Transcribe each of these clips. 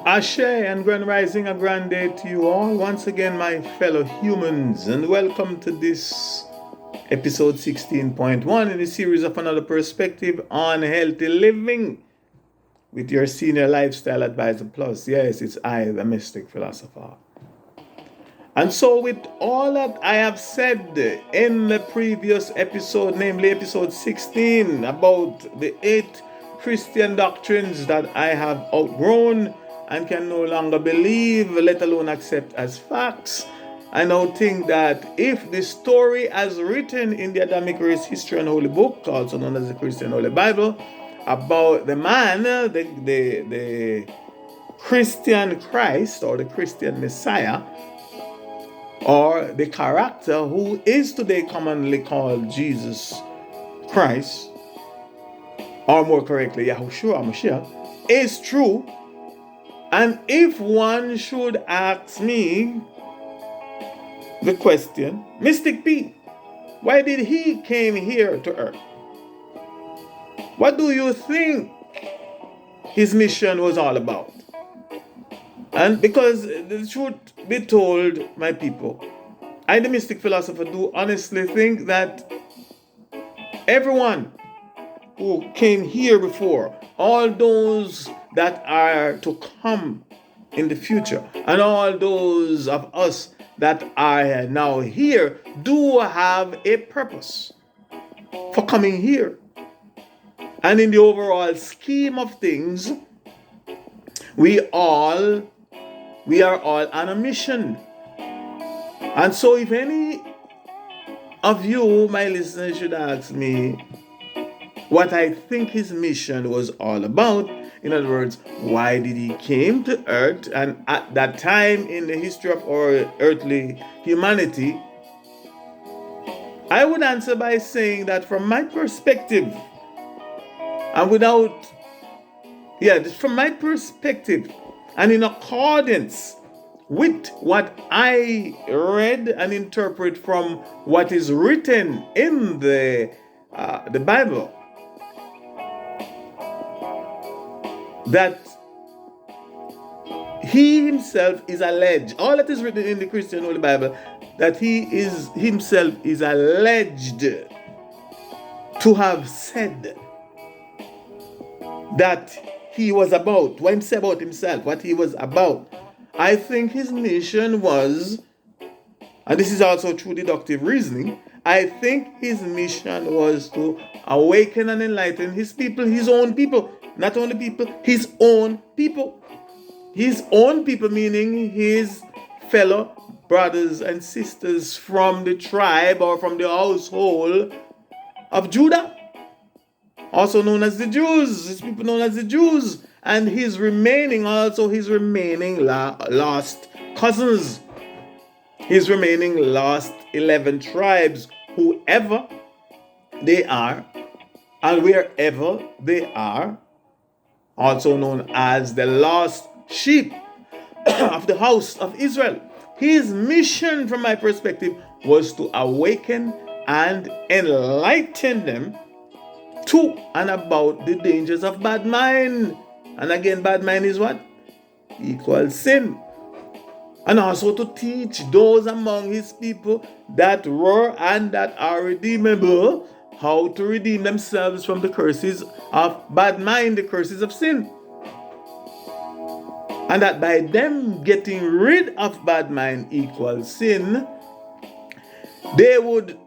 Ashe and Grand Rising, a grand day to you all. Once again, my fellow humans, and welcome to this episode 16.1 in the series of Another Perspective on Healthy Living with your Senior Lifestyle Advisor Plus. Yes, it's I, the Mystic Philosopher. And so, with all that I have said in the previous episode, namely episode 16, about the 8 Christian doctrines that I have outgrown and can no longer believe, let alone accept as facts, I now think that if the story as written in the Adamic Race History and Holy Book, also known as the Christian Holy Bible, about the man, the Christian Christ or the Christian Messiah, or the character who is today commonly called Jesus Christ, or more correctly, Yahushua Mashiach, is true. And if one should ask me the question, Mystic P, why did he came here to earth? What do you think his mission was all about? And because the truth be told, my people, I, the Mystic Philosopher, do honestly think that everyone who came here before, all those that are to come in the future, and all those of us that are now here, do have a purpose for coming here. And in the overall scheme of things, we are all on a mission. And so if any of you, my listeners, should ask me what I think his mission was all about, in other words, why did he came to earth, and at that time in the history of our earthly humanity, I would answer by saying that from my perspective, and from my perspective, and in accordance with what I read and interpret from what is written in the Bible, that he himself is alleged, all that is written in the Christian Holy Bible, that he is himself is alleged to have said that he was about, when he said about himself, what he was about. I think his mission was, and this is also through deductive reasoning, I think his mission was to awaken and enlighten his people, his own people. Not only people, his own people. His own people, meaning his fellow brothers and sisters from the tribe or from the household of Judah, also known as the Jews, his people known as the Jews, and his remaining lost cousins, his remaining lost 11 tribes, whoever they are and wherever they are, also known as the lost sheep of the house of Israel. His mission, from my perspective, was to awaken and enlighten them to and about the dangers of bad mind. And again, bad mind is what? Equals sin. And also to teach those among his people that were and that are redeemable how to redeem themselves from the curses of bad mind, the curses of sin. And that by them getting rid of bad mind equals sin, they would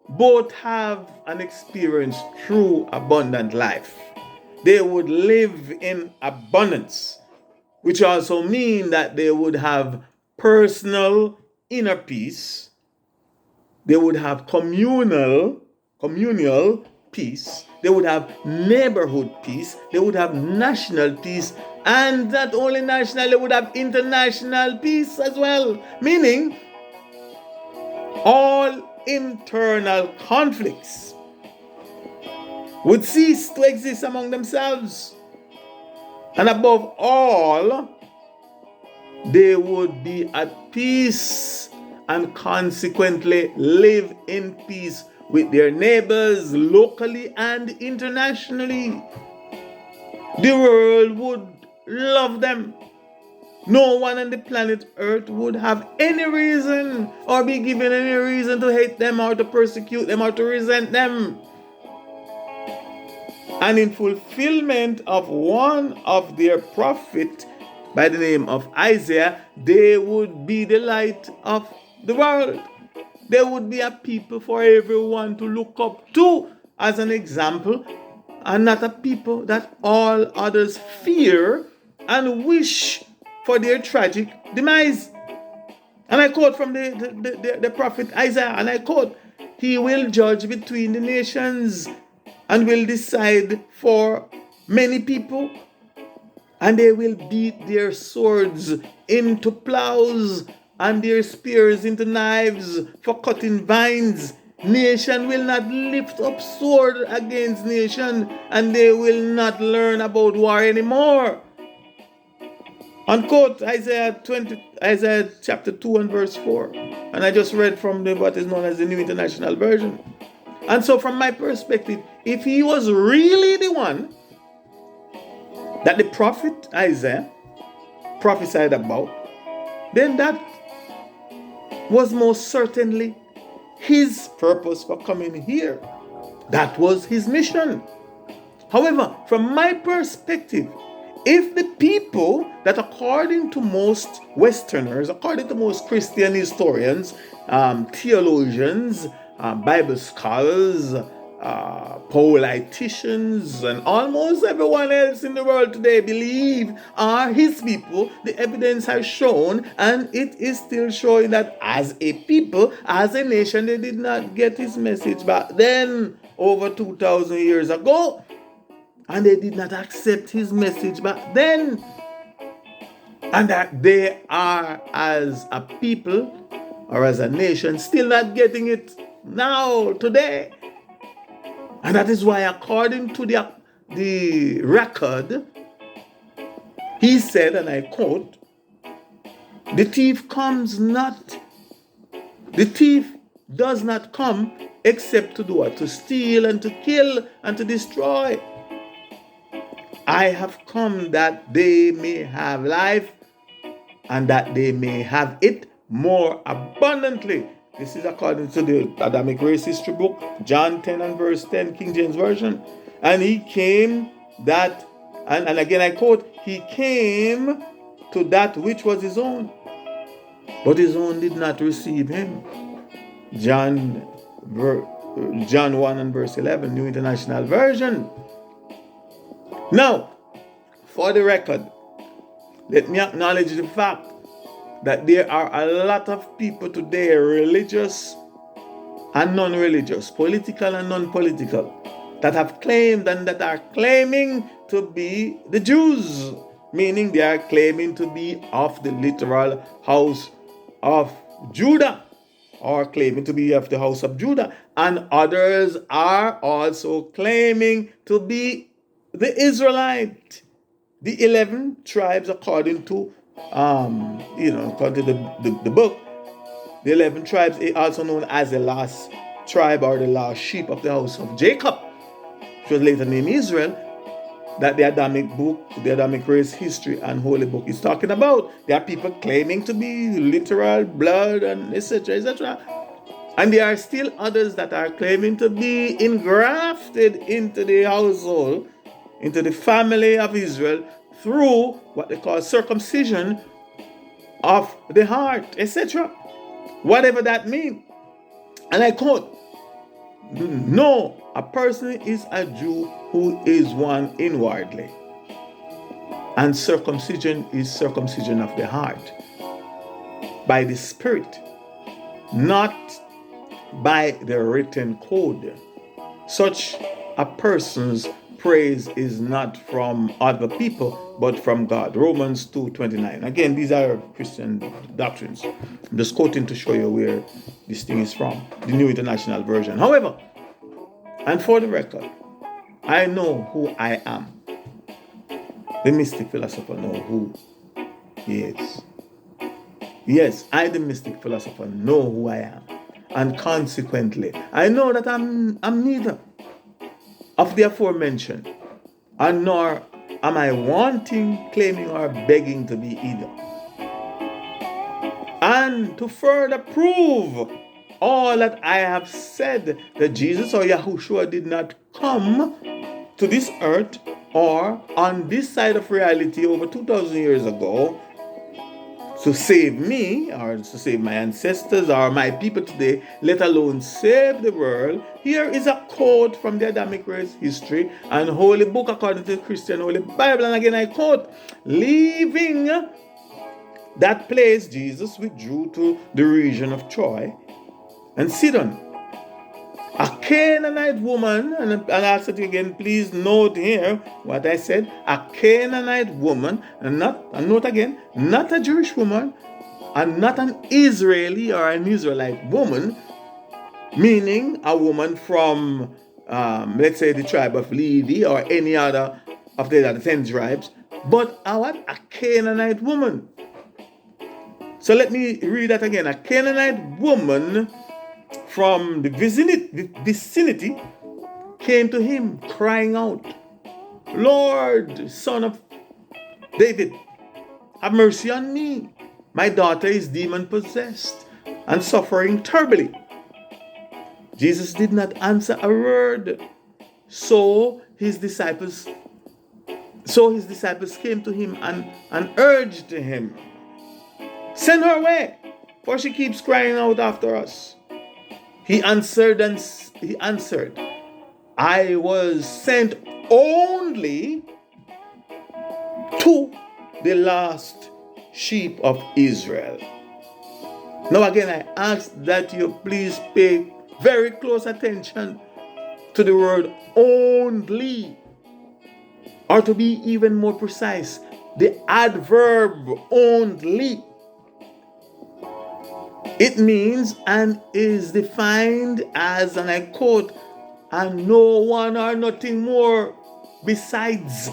both have and experience true abundant life. They would live in abundance, which also mean that they would have personal inner peace. They would have communal peace. They would have neighborhood peace. They would have national peace. And not only national, they would have international peace as well. Meaning, all internal conflicts would cease to exist among themselves. And above all, they would be at peace and consequently live in peace with their neighbors locally and internationally. The world would love them No one on the planet Earth would have any reason or be given any reason to hate them or to persecute them or to resent them. And in fulfillment of one of their prophets by the name of Isaiah, they would be the light of the world. They would be a people for everyone to look up to as an example, and not a people that all others fear and wish for their tragic demise. And I quote from the prophet Isaiah, and I quote, "He will judge between the nations and will decide for many people, and they will beat their swords into plows and their spears into knives for cutting vines. Nation will not lift up sword against nation, and they will not learn about war anymore." Unquote Isaiah chapter 2 and verse 4. And I just read from what is known as the New International Version. And so from my perspective, if he was really the one that the prophet Isaiah prophesied about, then that was most certainly his purpose for coming here. That was his mission. However, from my perspective, if the people that according to most Westerners, according to most Christian historians, theologians, Bible scholars, politicians, and almost everyone else in the world today believe are his people, the evidence has shown, and it is still showing, that as a people, as a nation, they did not get his message back then, over 2,000 years ago. And they did not accept his message back then. And that they are, as a people or as a nation, still not getting it now, today. And that is why, according to the record, he said, and I quote, the thief does not come except to do what? To steal and to kill and to destroy. I have come that they may have life and that they may have it more abundantly. This is according to the Adamic Race History book, John 10 and verse 10, King James Version. And he came that, and again I quote, he came to that which was his own, but his own did not receive him. John 1 and verse 11, New International Version. Now, for the record, let me acknowledge the fact that there are a lot of people today, religious and non-religious, political and non-political, that have claimed and that are claiming to be the Jews, meaning they are claiming to be of the literal house of Judah, or claiming to be of the house of Judah, and others are also claiming to be the Israelite, the 11 tribes, according to according to the book, the 11 tribes, also known as the last tribe or the last sheep of the house of Jacob, which was later named Israel, that the Adamic book, the Adamic Race History and Holy Book is talking about. There are people claiming to be literal blood and etc., etc. And there are still others that are claiming to be engrafted into the household, into the family of Israel, through what they call circumcision of the heart, etc. Whatever that means. And I quote, "No, a person is a Jew who is one inwardly. And circumcision is circumcision of the heart, by the Spirit, not by the written code. Such a person's praise is not from other people, but from God." Romans 2:29. Again, these are Christian doctrines. I'm just quoting to show you where this thing is from, the New International Version. However, and for the record, I know who I am. The mystic philosopher knows who he is. Yes, I, the mystic philosopher, know who I am. And consequently, I know that I'm neither of the aforementioned, and nor am I wanting, claiming, or begging to be either. And to further prove all that I have said, that Jesus or Yahushua did not come to this earth or on this side of reality over 2,000 years ago to save me or to save my ancestors or my people today, let alone save the world. Here is a quote from the Adamic race history and holy book according to the Christian Holy Bible. And again I quote, leaving that place, Jesus withdrew to the region of Troy and Sidon. A Canaanite woman, and I'll say it again, please note here what I said, a Canaanite woman, and note again, not a Jewish woman, and not an Israeli or an Israelite woman, meaning a woman from, let's say, the tribe of Levi or any other of the other 10 tribes, but a Canaanite woman. So let me read that again. A Canaanite woman from the vicinity came to him crying out, Lord, son of David, have mercy on me. My daughter is demon possessed and suffering terribly. Jesus did not answer a word. So his disciples came to him and urged him, send her away, for she keeps crying out after us. He answered, I was sent only to the lost sheep of Israel. Now again, I ask that you please pay very close attention to the word only, or to be even more precise, the adverb only. It means and is defined as, and I quote, and no one or nothing more besides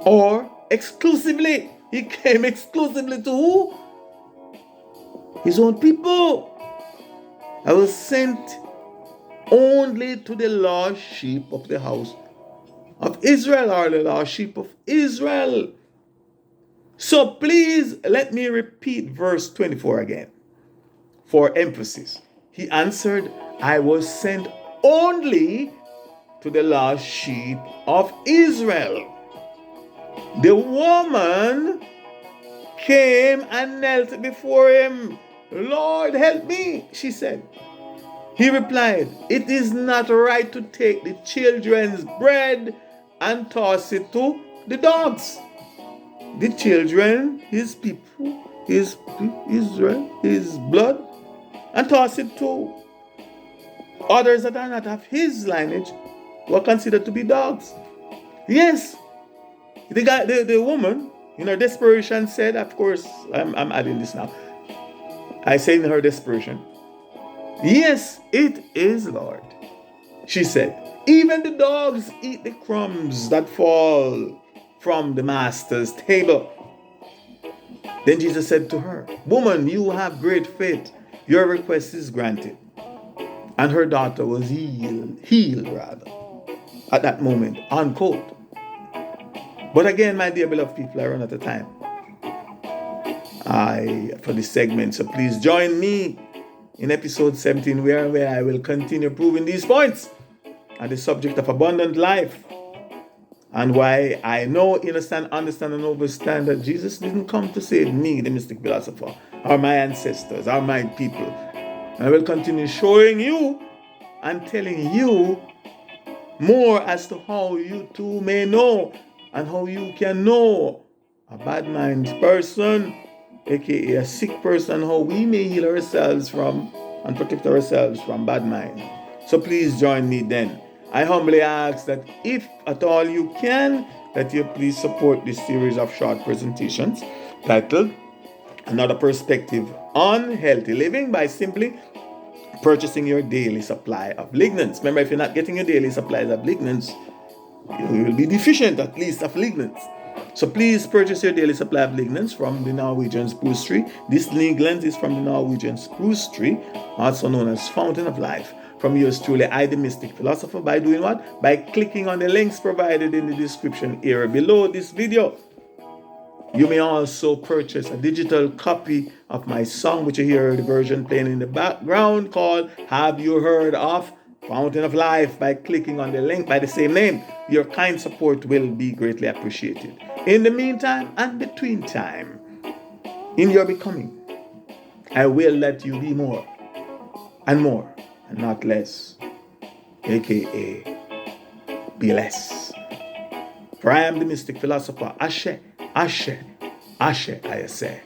or exclusively. He came exclusively to who? His own people. I was sent only to the lost sheep of the house of Israel, or the lost sheep of Israel. So please let me repeat verse 24 again for emphasis. He answered, I was sent only to the lost sheep of Israel. The woman came and knelt before him. Lord, help me, she said. He replied, it is not right to take the children's bread and toss it to the dogs. The children, his people, his Israel, his blood, and toss it to others that are not of his lineage, were considered to be dogs. Yes, the woman, in her desperation, said, of course, I'm adding this now. I say in her desperation, yes, it is, Lord. She said, even the dogs eat the crumbs that fall from the master's table. Then Jesus said to her, woman, you have great faith. Your request is granted. And her daughter was healed at that moment, unquote. But again, my dear beloved people, I run out of time for this segment. So please join me in episode 17 where I will continue proving these points on the subject of abundant life, and why I know, understand, and understand that Jesus didn't come to save me, the mystic philosopher, or my ancestors, or my people. And I will continue showing you and telling you more as to how you too may know, and how you can know a bad mind person, aka a sick person, how we may heal ourselves from and protect ourselves from bad mind. So please join me then. I humbly ask that if at all you can, that you please support this series of short presentations titled Another Perspective on Healthy Living by simply purchasing your daily supply of lignans. Remember, if you're not getting your daily supplies of lignans, you will be deficient at least of lignans. So please purchase your daily supply of lignans from the Norwegian spruce tree. This lignans is from the Norwegian spruce tree, also known as Fountain of Life. From yours truly, I, the Mystic Philosopher, by doing what? By clicking on the links provided in the description area below this video. You may also purchase a digital copy of my song, which you hear the version playing in the background, called Have You Heard of Fountain of Life, by clicking on the link by the same name. Your kind support will be greatly appreciated. In the meantime and between time, in your becoming, I will let you be more and more and not less, aka be less. For I am the mystic philosopher. Ashe, Ashe, Ashe, I say.